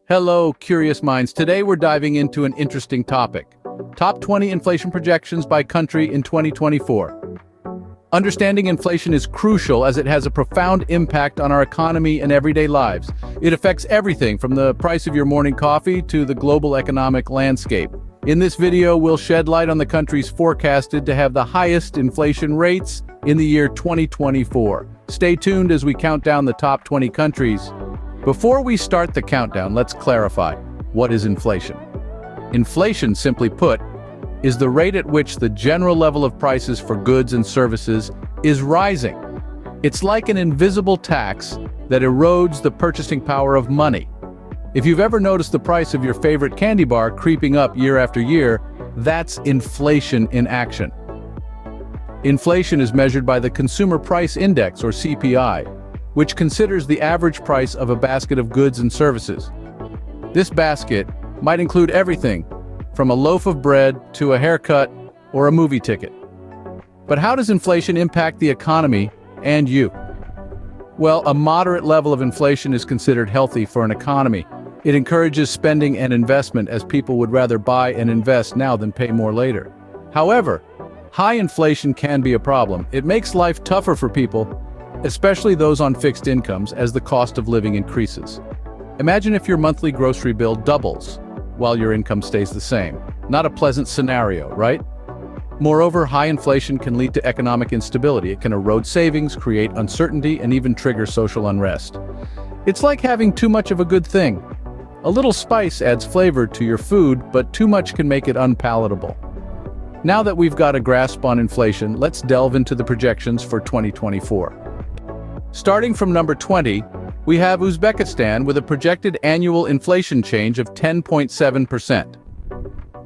Hello, curious minds. Today we're diving into an interesting topic. Top 20 inflation projections by country in 2024. Understanding inflation is crucial as it has a profound impact on our economy and everyday lives. It affects everything from the price of your morning coffee to the global economic landscape. In this video, we'll shed light on the countries forecasted to have the highest inflation rates in the year 2024. Stay tuned as we count down the top 20 countries. Before we start the countdown, let's clarify, what is inflation? Inflation, simply put, is the rate at which the general level of prices for goods and services is rising. It's like an invisible tax that erodes the purchasing power of money. If you've ever noticed the price of your favorite candy bar creeping up year after year, that's inflation in action. Inflation is measured by the Consumer Price Index, or CPI, which considers the average price of a basket of goods and services. This basket might include everything from a loaf of bread to a haircut or a movie ticket. But how does inflation impact the economy and you? Well, a moderate level of inflation is considered healthy for an economy. It encourages spending and investment, as people would rather buy and invest now than pay more later. However, high inflation can be a problem. It makes life tougher for people, especially those on fixed incomes, as the cost of living increases. Imagine if your monthly grocery bill doubles while your income stays the same. Not a pleasant scenario, right? Moreover, high inflation can lead to economic instability. It can erode savings, create uncertainty, and even trigger social unrest. It's like having too much of a good thing. A little spice adds flavor to your food, but too much can make it unpalatable. Now that we've got a grasp on inflation, let's delve into the projections for 2024. Starting from number 20, we have Uzbekistan with a projected annual inflation change of 10.7%.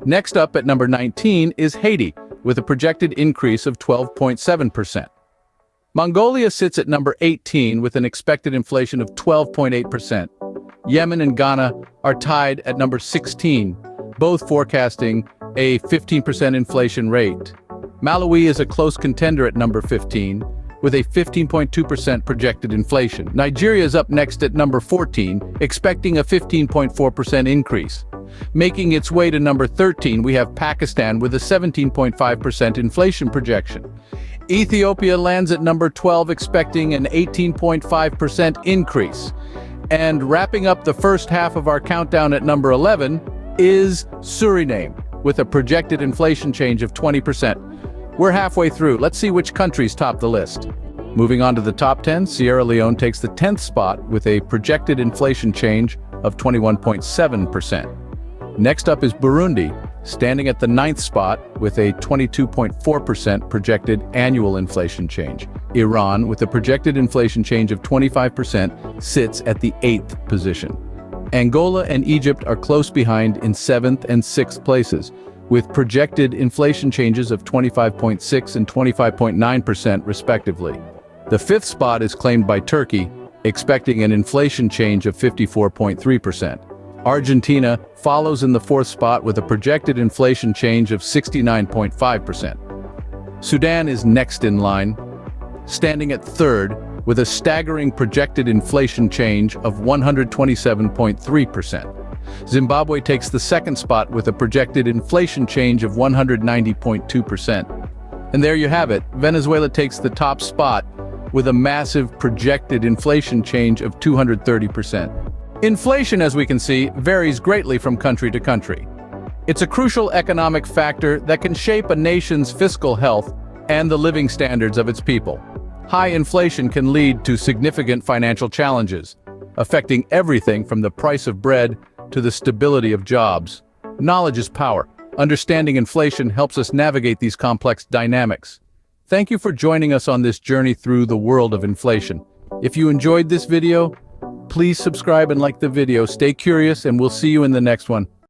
Next up at number 19 is Haiti, with a projected increase of 12.7%. Mongolia sits at number 18 with an expected inflation of 12.8%. Yemen and Ghana are tied at number 16, both forecasting a 15% inflation rate. Malawi is a close contender at number 15, with a 15.2% projected inflation. Nigeria is up next at number 14, expecting a 15.4% increase. Making its way to number 13, we have Pakistan with a 17.5% inflation projection. Ethiopia lands at number 12, expecting an 18.5% increase. And wrapping up the first half of our countdown at number 11 is Suriname, with a projected inflation change of 20%. We're halfway through. Let's see which countries top the list. Moving on to the top 10, Sierra Leone takes the 10th spot with a projected inflation change of 21.7%. Next up is Burundi, standing at the 9th spot with a 22.4% projected annual inflation change. Iran, with a projected inflation change of 25%, sits at the 8th position. Angola and Egypt are close behind in 7th and 6th places, with projected inflation changes of 25.6% and 25.9% respectively. The 5th spot is claimed by Turkey, expecting an inflation change of 54.3%. Argentina follows in the 4th spot with a projected inflation change of 69.5%. Sudan is next in line, standing at 3rd with a staggering projected inflation change of 127.3%. Zimbabwe takes the 2nd spot with a projected inflation change of 190.2%. And there you have it, Venezuela takes the top spot with a massive projected inflation change of 230%. Inflation, as we can see, varies greatly from country to country. It's a crucial economic factor that can shape a nation's fiscal health and the living standards of its people. High inflation can lead to significant financial challenges, affecting everything from the price of bread to the stability of jobs. Knowledge is power. Understanding inflation helps us navigate these complex dynamics. Thank you for joining us on this journey through the world of inflation. If you enjoyed this video, please subscribe and like the video. Stay curious, and we'll see you in the next one.